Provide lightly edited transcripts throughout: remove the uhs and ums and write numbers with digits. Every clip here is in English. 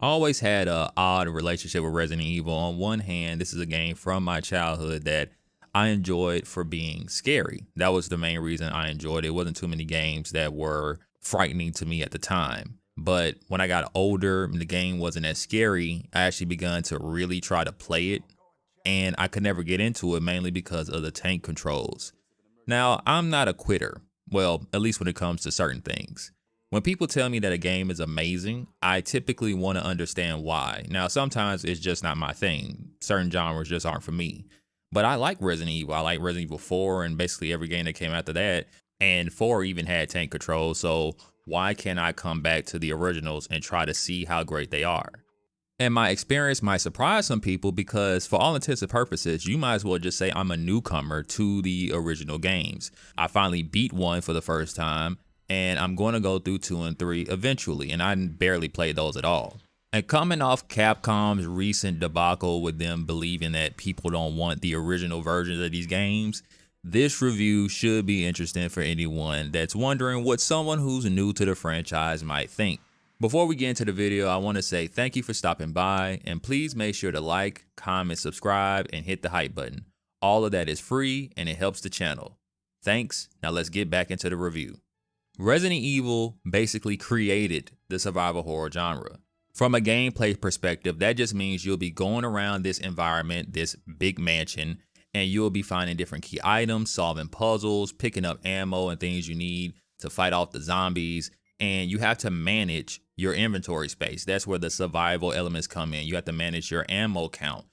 I always had a odd relationship with Resident Evil. On one hand, this is a game from my childhood that I enjoyed for being scary. That was the main reason I enjoyed it. It wasn't too many games that were frightening to me at the time. But when I got older and the game wasn't as scary, I actually begun to really try to play it. And I could never get into it mainly because of the tank controls. Now, I'm not a quitter. Well, at least when it comes to certain things. When people tell me that a game is amazing, I typically want to understand why. Now, sometimes it's just not my thing. Certain genres just aren't for me. But I like Resident Evil. I like Resident Evil 4 and basically every game that came after that. And 4 even had tank control. So why can't I come back to the originals and try to see how great they are? And my experience might surprise some people because for all intents and purposes, you might as well just say I'm a newcomer to the original games. I finally beat 1 for the first time, and I'm going to go through 2 and 3 eventually, and I barely played those at all. And coming off Capcom's recent debacle with them believing that people don't want the original versions of these games, this review should be interesting for anyone that's wondering what someone who's new to the franchise might think. Before we get into the video, I want to say thank you for stopping by, and please make sure to like, comment, subscribe, and hit the hype button. All of that is free and it helps the channel. Thanks. Now let's get back into the review. Resident Evil basically created the survival horror genre. From a gameplay perspective, that just means you'll be going around this environment, this big mansion, and you'll be finding different key items, solving puzzles, picking up ammo and things you need to fight off the zombies, and you have to manage your inventory space. That's where the survival elements come in. You have to manage your ammo count.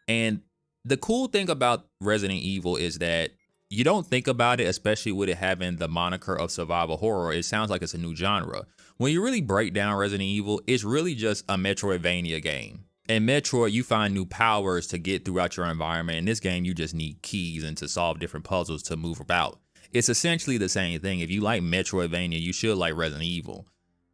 And the cool thing about Resident Evil is that you don't think about it, especially with it having the moniker of survival horror. It sounds like it's a new genre. When you really break down Resident Evil, it's really just a Metroidvania game. In Metroid, you find new powers to get throughout your environment. In this game, you just need keys and to solve different puzzles to move about. It's essentially the same thing. If you like Metroidvania, you should like Resident Evil.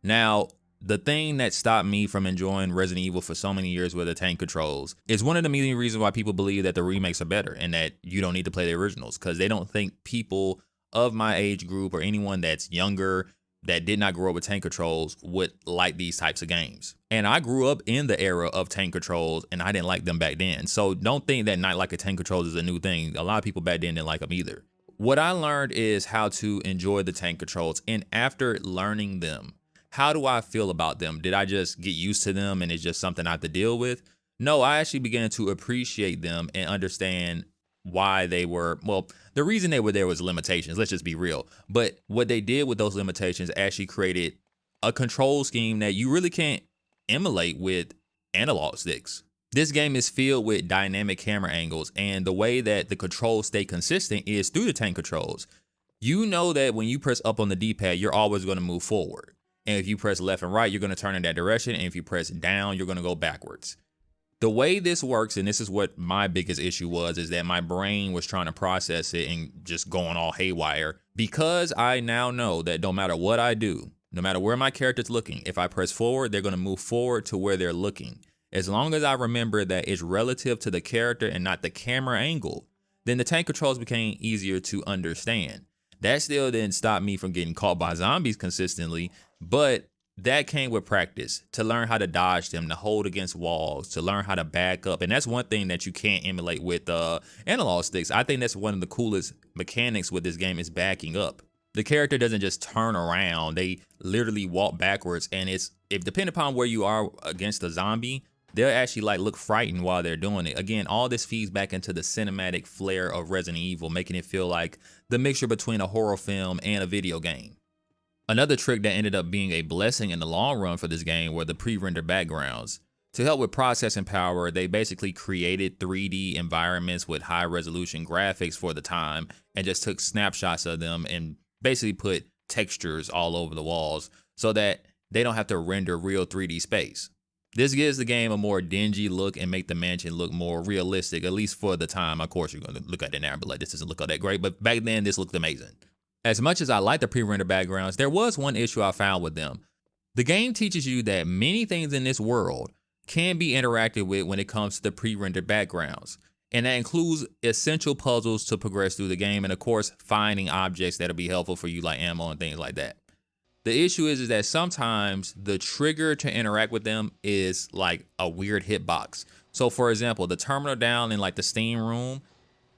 Now, the thing that stopped me from enjoying Resident Evil for so many years with the tank controls is one of the main reasons why people believe that the remakes are better and that you don't need to play the originals, because they don't think people of my age group or anyone that's younger that did not grow up with tank controls would like these types of games. And I grew up in the era of tank controls and I didn't like them back then. So don't think that not liking tank controls is a new thing. A lot of people back then didn't like them either. What I learned is how to enjoy the tank controls, and after learning them, how do I feel about them? Did I just get used to them and it's just something I have to deal with? No, I actually began to appreciate them and understand why they were, well, the reason they were there was limitations, let's just be real. But what they did with those limitations actually created a control scheme that you really can't emulate with analog sticks. This game is filled with dynamic camera angles, and the way that the controls stay consistent is through the tank controls. You know that when you press up on the D-pad, you're always going to move forward. And if you press left and right, you're going to turn in that direction. And if you press down, you're going to go backwards. The way this works, and this is what my biggest issue was, is that my brain was trying to process it and just going all haywire. Because I now know that no matter what I do, no matter where my character's looking, if I press forward, they're going to move forward to where they're looking. As long as I remember that it's relative to the character and not the camera angle, then the tank controls became easier to understand. That still didn't stop me from getting caught by zombies consistently, but that came with practice, to learn how to dodge them, to hold against walls, to learn how to back up. And that's one thing that you can't emulate with analog sticks. I think that's one of the coolest mechanics with this game is backing up. The character doesn't just turn around, they literally walk backwards, and if depending upon where you are against a zombie, they'll actually look frightened while they're doing it. Again, all this feeds back into the cinematic flair of Resident Evil, making it feel like the mixture between a horror film and a video game. Another trick that ended up being a blessing in the long run for this game were the pre-rendered backgrounds. To help with processing power, they basically created 3D environments with high resolution graphics for the time and just took snapshots of them and basically put textures all over the walls so that they don't have to render real 3D space. This gives the game a more dingy look and make the mansion look more realistic, at least for the time. Of course, you're going to look at it now and be like, this doesn't look all that great, but back then this looked amazing. As much as I like the pre-rendered backgrounds, there was one issue I found with them. The game teaches you that many things in this world can be interacted with when it comes to the pre-rendered backgrounds. And that includes essential puzzles to progress through the game, and of course, finding objects that'll be helpful for you like ammo and things like that. The issue is that sometimes the trigger to interact with them is like a weird hitbox. So for example, the terminal down in like the Steam room,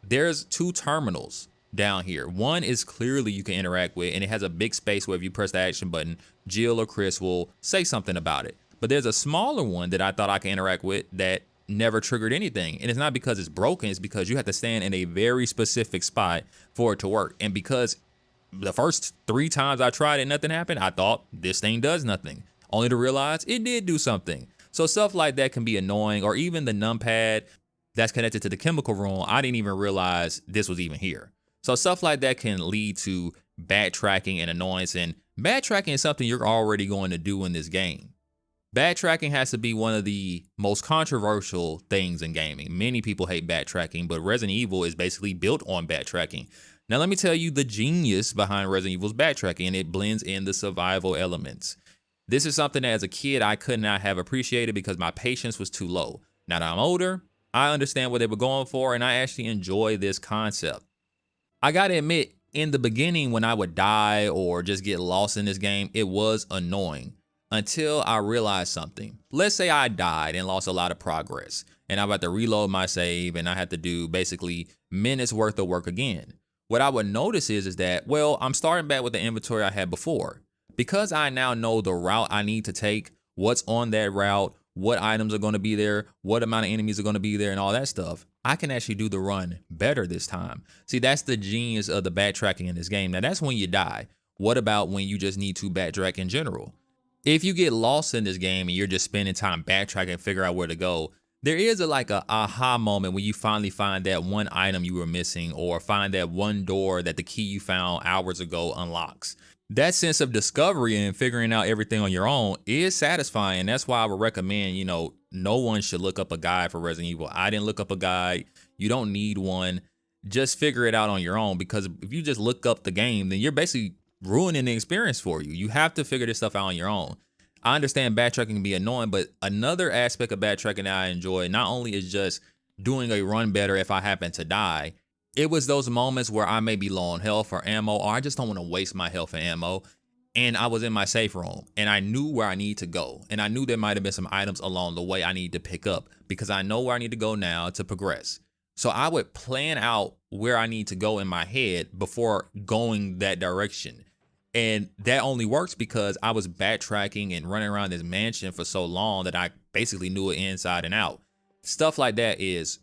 there's two terminals down here. One is clearly you can interact with, and it has a big space where if you press the action button, Jill or Chris will say something about it. But there's a smaller one that I thought I could interact with that never triggered anything. And it's not because it's broken, it's because you have to stand in a very specific spot for it to work. And because the first 3 times I tried it, nothing happened, I thought this thing does nothing, only to realize it did do something. So stuff like that can be annoying, or even the numpad that's connected to the chemical room, I didn't even realize this was even here. So stuff like that can lead to backtracking and annoyance, and backtracking is something you're already going to do in this game. Backtracking has to be one of the most controversial things in gaming. Many people hate backtracking, but Resident Evil is basically built on backtracking. Now let me tell you the genius behind Resident Evil's backtracking, and it blends in the survival elements. This is something that as a kid I could not have appreciated because my patience was too low. Now that I'm older, I understand what they were going for, and I actually enjoy this concept. I gotta admit, in the beginning when I would die or just get lost in this game, it was annoying until I realized something. Let's say I died and lost a lot of progress, and I'm about to reload my save, and I had to do basically minutes worth of work again. What I would notice is that, well, I'm starting back with the inventory I had before. Because I now know the route I need to take, what's on that route, what items are going to be there, what amount of enemies are going to be there, and all that stuff, I can actually do the run better this time. See, that's the genius of the backtracking in this game. Now, that's when you die. What about when you just need to backtrack in general? If you get lost in this game and you're just spending time backtracking and figure out where to go, there is like a aha moment when you finally find that one item you were missing, or find that one door that the key you found hours ago unlocks. That sense of discovery and figuring out everything on your own is satisfying. That's why I would recommend, no one should look up a guide for Resident Evil. I didn't look up a guide. You don't need one. Just figure it out on your own, because if you just look up the game, then you're basically ruining the experience for you. You have to figure this stuff out on your own. I understand backtracking can be annoying, but another aspect of backtracking that I enjoy not only is just doing a run better if I happen to die. It was those moments where I may be low on health or ammo, or I just don't want to waste my health and ammo. And I was in my safe room and I knew where I need to go. And I knew there might have been some items along the way I need to pick up, because I know where I need to go now to progress. So I would plan out where I need to go in my head before going that direction. And that only works because I was backtracking and running around this mansion for so long that I basically knew it inside and out. Stuff like that is,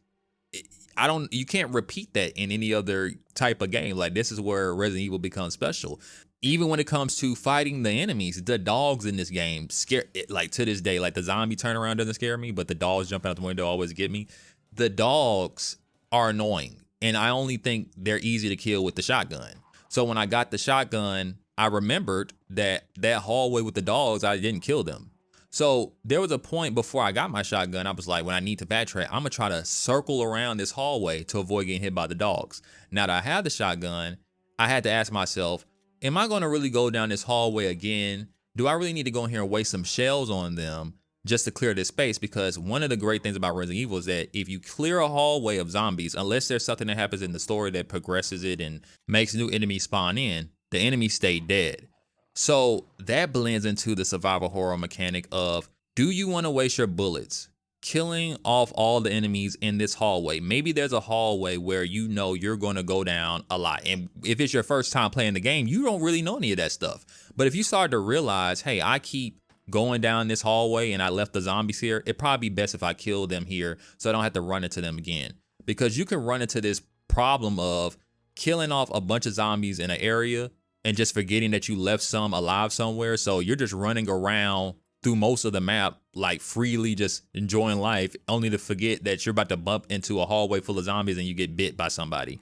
you can't repeat that in any other type of game. Like, this is where Resident Evil becomes special. Even when it comes to fighting the enemies, the dogs in this game scare, like to this day, like the zombie turnaround doesn't scare me, but the dogs jumping out the window always get me. The dogs are annoying, and I only think they're easy to kill with the shotgun. So when I got the shotgun, I remembered that hallway with the dogs, I didn't kill them. So there was a point before I got my shotgun, I was like, when I need to backtrack, I'm gonna try to circle around this hallway to avoid getting hit by the dogs. Now that I had the shotgun, I had to ask myself, am I gonna really go down this hallway again? Do I really need to go in here and waste some shells on them just to clear this space? Because one of the great things about Resident Evil is that if you clear a hallway of zombies, unless there's something that happens in the story that progresses it and makes new enemies spawn in, the enemies stay dead. So that blends into the survival horror mechanic of, do you want to waste your bullets killing off all the enemies in this hallway? Maybe there's a hallway where you know you're going to go down a lot. And if it's your first time playing the game, you don't really know any of that stuff. But if you start to realize, hey, I keep going down this hallway and I left the zombies here, it'd probably be best if I kill them here so I don't have to run into them again. Because you can run into this problem of killing off a bunch of zombies in an area and just forgetting that you left some alive somewhere. So you're just running around through most of the map, like freely just enjoying life, only to forget that you're about to bump into a hallway full of zombies and you get bit by somebody.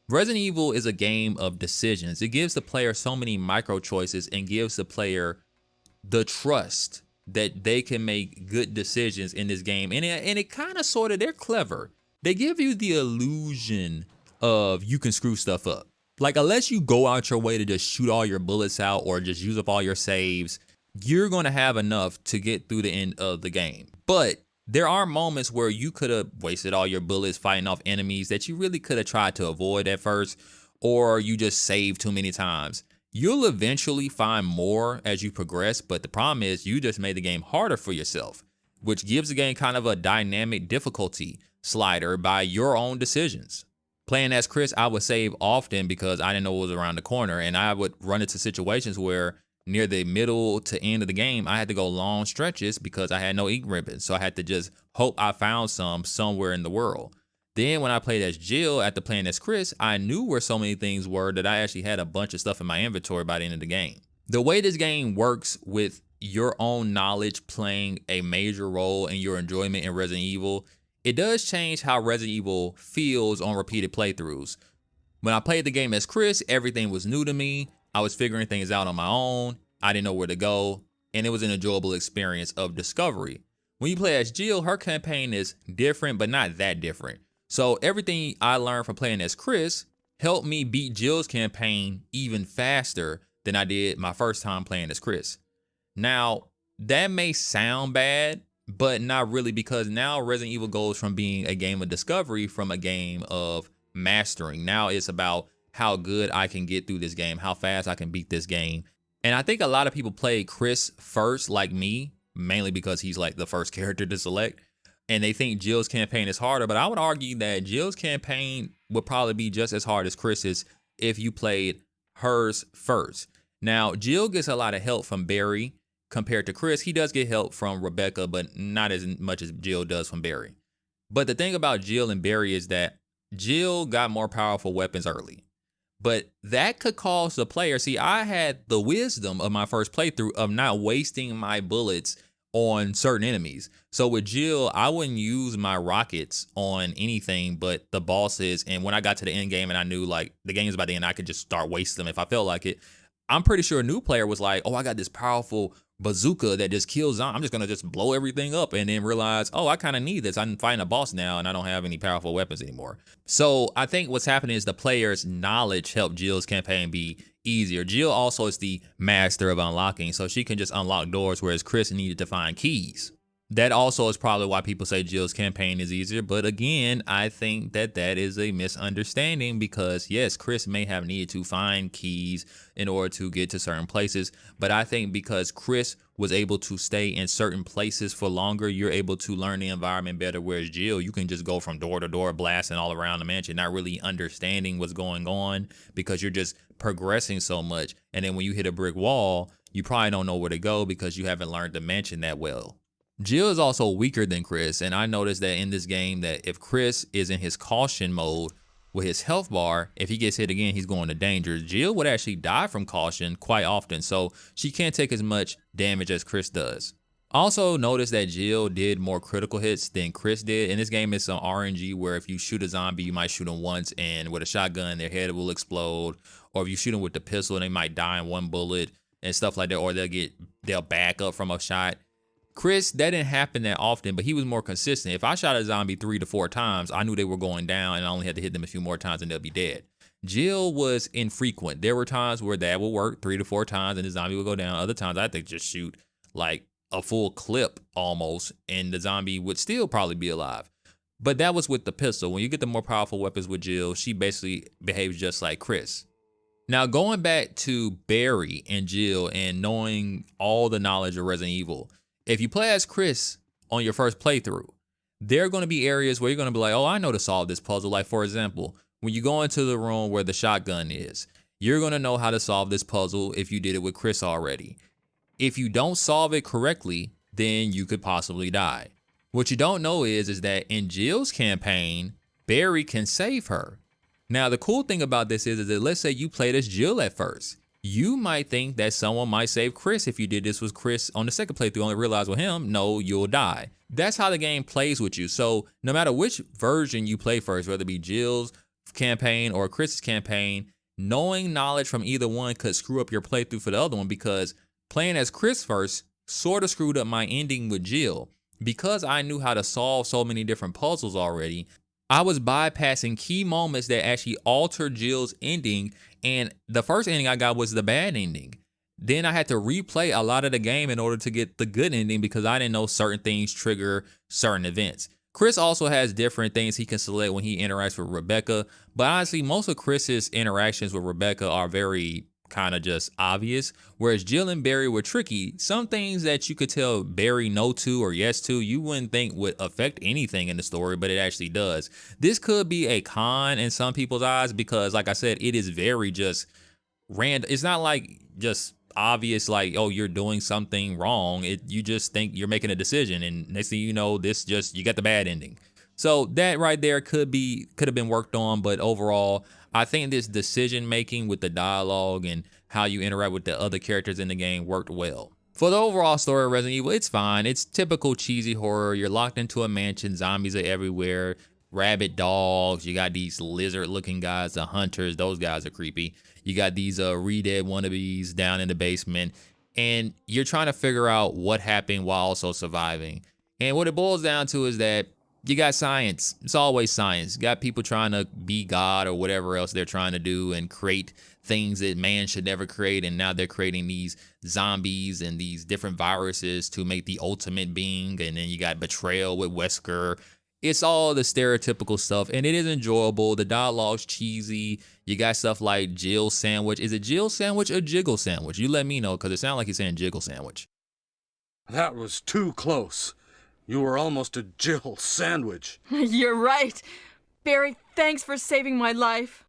Resident Evil is a game of decisions. It gives the player so many micro choices and gives the player the trust that they can make good decisions in this game. And it kind of sort of, they're clever. They give you the illusion of you can screw stuff up. Like, unless you go out your way to just shoot all your bullets out or just use up all your saves, you're going to have enough to get through the end of the game. But there are moments where you could have wasted all your bullets fighting off enemies that you really could have tried to avoid at first, or you just saved too many times. You'll eventually find more as you progress, but the problem is you just made the game harder for yourself, which gives the game kind of a dynamic difficulty slider by your own decisions. Playing as Chris, I would save often because I didn't know what was around the corner, and I would run into situations where near the middle to end of the game, I had to go long stretches because I had no ink ribbons. So I had to just hope I found some somewhere in the world. Then when I played as Jill after playing as Chris, I knew where so many things were that I actually had a bunch of stuff in my inventory by the end of the game. The way this game works with your own knowledge playing a major role in your enjoyment in Resident Evil, it does change how Resident Evil feels on repeated playthroughs. When I played the game as Chris, everything was new to me. I was figuring things out on my own. I didn't know where to go, and it was an enjoyable experience of discovery. When you play as Jill, her campaign is different, but not that different. So everything I learned from playing as Chris helped me beat Jill's campaign even faster than I did my first time playing as Chris. Now, that may sound bad, but not really, because now Resident Evil goes from being a game of discovery from a game of mastering. Now it's about how good I can get through this game, how fast I can beat this game. And I think a lot of people play Chris first, like me, mainly because he's like the first character to select. And they think Jill's campaign is harder, but I would argue that Jill's campaign would probably be just as hard as Chris's if you played hers first. Now, Jill gets a lot of help from Barry compared to Chris. He does get help from Rebecca, but not as much as Jill does from Barry. But the thing about Jill and Barry is that Jill got more powerful weapons early. But that could cause the player, see, I had the wisdom of my first playthrough of not wasting my bullets on certain enemies. So with Jill, I wouldn't use my rockets on anything but the bosses. And when I got to the end game and I knew like the game's about to end, I could just start wasting them if I felt like it. I'm pretty sure a new player was like, oh, I got this powerful bazooka that just kills zombies. I'm just going to just blow everything up, and then realize, oh, I kind of need this. I'm fighting a boss now and I don't have any powerful weapons anymore. So I think what's happening is the player's knowledge helped Jill's campaign be easier. Jill also is the master of unlocking, so she can just unlock doors, whereas Chris needed to find keys. That also is probably why people say Jill's campaign is easier. But again, I think that that is a misunderstanding, because yes, Chris may have needed to find keys in order to get to certain places. But I think because Chris was able to stay in certain places for longer, you're able to learn the environment better. Whereas Jill, you can just go from door to door blasting all around the mansion, not really understanding what's going on because you're just progressing so much. And then when you hit a brick wall, you probably don't know where to go because you haven't learned the mansion that well. Jill is also weaker than Chris, and I noticed that in this game that if Chris is in his caution mode with his health bar, if he gets hit again, he's going to danger. Jill would actually die from caution quite often, so she can't take as much damage as Chris does. Also notice that Jill did more critical hits than Chris did. In this game, it's some RNG where if you shoot a zombie, you might shoot them once, and with a shotgun, their head will explode. Or if you shoot them with the pistol, they might die in one bullet and stuff like that, or they'll back up from a shot. Chris, that didn't happen that often, but he was more consistent. If I shot a zombie 3 to 4 times, I knew they were going down and I only had to hit them a few more times and they'll be dead. Jill was infrequent. There were times where that would work 3 to 4 times and the zombie would go down. Other times I think just shoot like a full clip almost and the zombie would still probably be alive. But that was with the pistol. When you get the more powerful weapons with Jill, she basically behaves just like Chris. Now going back to Barry and Jill and knowing all the knowledge of Resident Evil, if you play as Chris on your first playthrough, there are going to be areas where you're going to be like, oh, I know to solve this puzzle. Like, for example, when you go into the room where the shotgun is, you're going to know how to solve this puzzle if you did it with Chris already. If you don't solve it correctly, then you could possibly die. What you don't know is that in Jill's campaign, Barry can save her. Now, the cool thing about this is that let's say you played as Jill at first. You might think that someone might save Chris if you did this with Chris on the second playthrough, only realize with him, no, you'll die. That's how the game plays with you. So no matter which version you play first, whether it be Jill's campaign or Chris's campaign, knowing knowledge from either one could screw up your playthrough for the other one, because playing as Chris first sort of screwed up my ending with Jill. Because I knew how to solve so many different puzzles already, I was bypassing key moments that actually altered Jill's ending, and the first ending I got was the bad ending. Then I had to replay a lot of the game in order to get the good ending because I didn't know certain things trigger certain events. Chris also has different things he can select when he interacts with Rebecca, but honestly, most of Chris's interactions with Rebecca are very kind of just obvious. Whereas Jill and Barry were tricky. Some things that you could tell Barry no to or yes to, you wouldn't think would affect anything in the story, but it actually does. This could be a con in some people's eyes because, like I said, it is very just random. It's not like just obvious, like, oh, you're doing something wrong. You just think you're making a decision, and next thing you know, you got the bad ending. So that right there could have been worked on, but overall, I think this decision making with the dialogue and how you interact with the other characters in the game worked well. For the overall story of Resident Evil, it's fine. It's typical cheesy horror. You're locked into a mansion, zombies are everywhere, rabid dogs, you got these lizard looking guys, the hunters, those guys are creepy. You got these Re-Dead wannabes down in the basement, and you're trying to figure out what happened while also surviving. And what it boils down to is that you got science. It's always science. You got people trying to be God or whatever else they're trying to do and create things that man should never create. And now they're creating these zombies and these different viruses to make the ultimate being. And then you got betrayal with Wesker. It's all the stereotypical stuff, and it is enjoyable. The dialogue's cheesy. You got stuff like Jill sandwich. Is it Jill sandwich or jiggle sandwich? You let me know, because it sounds like you're saying jiggle sandwich. That was too close. You were almost a Jill sandwich. You're right. Barry, thanks for saving my life.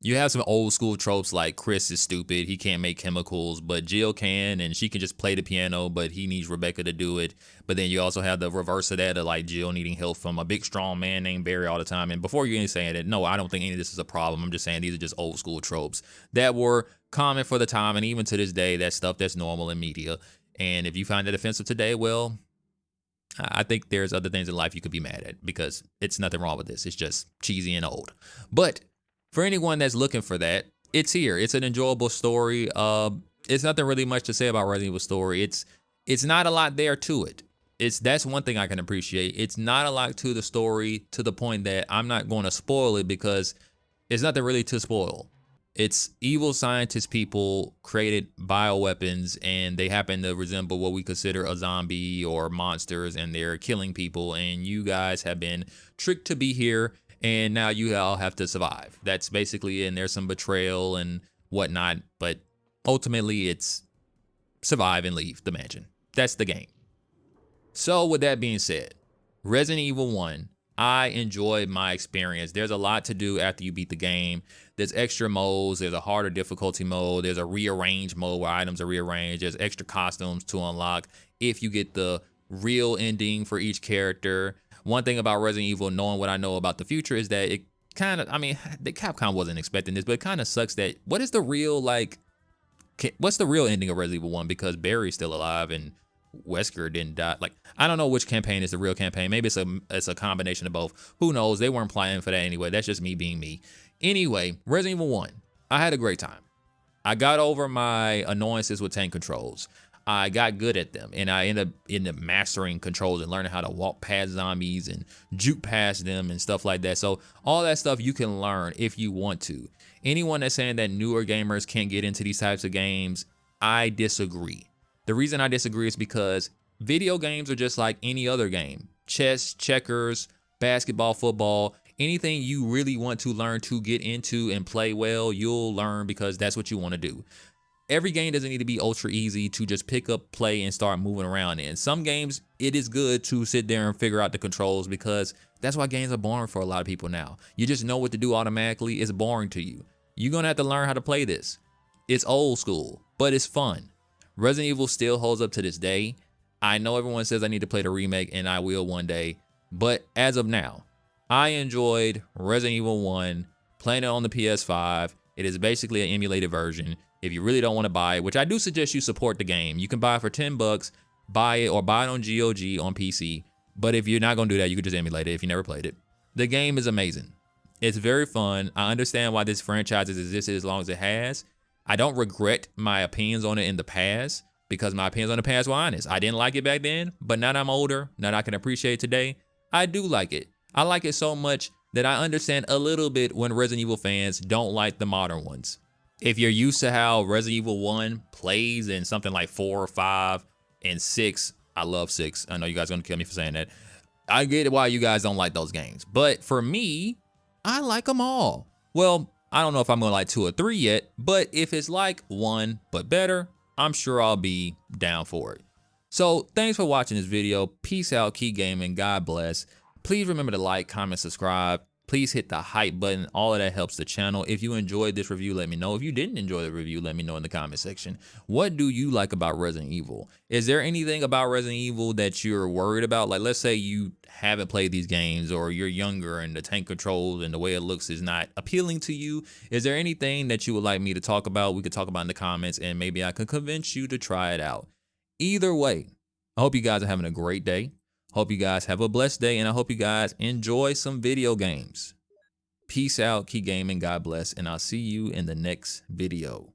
You have some old school tropes like Chris is stupid, he can't make chemicals, but Jill can, and she can just play the piano, but he needs Rebecca to do it. But then you also have the reverse of that, of like Jill needing help from a big strong man named Barry all the time. And before you even saying it, no, I don't think any of this is a problem. I'm just saying these are just old school tropes that were common for the time, and even to this day, that's stuff that's normal in media. And if you find it offensive today, well, I think there's other things in life you could be mad at, because it's nothing wrong with this. It's just cheesy and old. But for anyone that's looking for that, it's here. It's an enjoyable story. It's nothing really much to say about Resident Evil story. It's not a lot there to it. That's one thing I can appreciate. It's not a lot to the story, to the point that I'm not going to spoil it, because it's nothing really to spoil. It's evil scientist people created bioweapons, and they happen to resemble what we consider a zombie or monsters, and they're killing people, and you guys have been tricked to be here, and now you all have to survive. That's basically it, and there's some betrayal and whatnot, but ultimately it's survive and leave the mansion. That's the game. So with that being said, Resident Evil 1, I enjoyed my experience. There's a lot to do after you beat the game. There's extra modes, there's a harder difficulty mode, there's a rearrange mode where items are rearranged, there's extra costumes to unlock if you get the real ending for each character. One thing about Resident Evil, knowing what I know about the future, is that it kind of, I mean, the Capcom wasn't expecting this, but it kind of sucks that, what's the real ending of Resident Evil 1? Because Barry's still alive and Wesker didn't die. Like, I don't know which campaign is the real campaign. Maybe it's a combination of both. Who knows? They weren't planning for that anyway. That's just me being me. Anyway, Resident Evil 1, I had a great time. I got over my annoyances with tank controls. I got good at them, and I ended up mastering controls and learning how to walk past zombies and juke past them and stuff like that. So all that stuff you can learn if you want to. Anyone that's saying that newer gamers can't get into these types of games, I disagree. The reason I disagree is because video games are just like any other game. Chess, checkers, basketball, football, anything you really want to learn to get into and play well, you'll learn because that's what you want to do. Every game doesn't need to be ultra easy to just pick up, play, and start moving around in. Some games, it is good to sit there and figure out the controls, because that's why games are boring for a lot of people now. You just know what to do automatically. It's boring to you. You're going to have to learn how to play this. It's old school, but it's fun. Resident Evil still holds up to this day. I know everyone says I need to play the remake, and I will one day. But as of now, I enjoyed Resident Evil 1, playing it on the PS5. It is basically an emulated version. If you really don't want to buy it, which I do suggest you support the game. You can buy it for $10, buy it, or buy it on GOG on PC. But if you're not going to do that, you could just emulate it if you never played it. The game is amazing. It's very fun. I understand why this franchise has existed as long as it has. I don't regret my opinions on it in the past, because my opinions on the past were honest. I didn't like it back then, but now that I'm older, now that I can appreciate it today, I do like it. I like it so much that I understand a little bit when Resident Evil fans don't like the modern ones. If you're used to how Resident Evil 1 plays in something like 4 or 5 and 6, I love 6. I know you guys are going to kill me for saying that. I get why you guys don't like those games. But for me, I like them all. Well, I don't know if I'm gonna like 2 or 3 yet, but if it's like 1 but better, I'm sure I'll be down for it. So thanks for watching this video. Peace out, keep gaming, God bless. Please remember to like, comment, subscribe. Please hit the hype button. All of that helps the channel. If you enjoyed this review, let me know. If you didn't enjoy the review, let me know in the comment section. What do you like about Resident Evil? Is there anything about Resident Evil that you're worried about? Like, let's say you haven't played these games, or you're younger and the tank controls and the way it looks is not appealing to you. Is there anything that you would like me to talk about? We could talk about in the comments, and maybe I could convince you to try it out. Either way, I hope you guys are having a great day. Hope you guys have a blessed day, and I hope you guys enjoy some video games. Peace out, keep gaming, God bless, and I'll see you in the next video.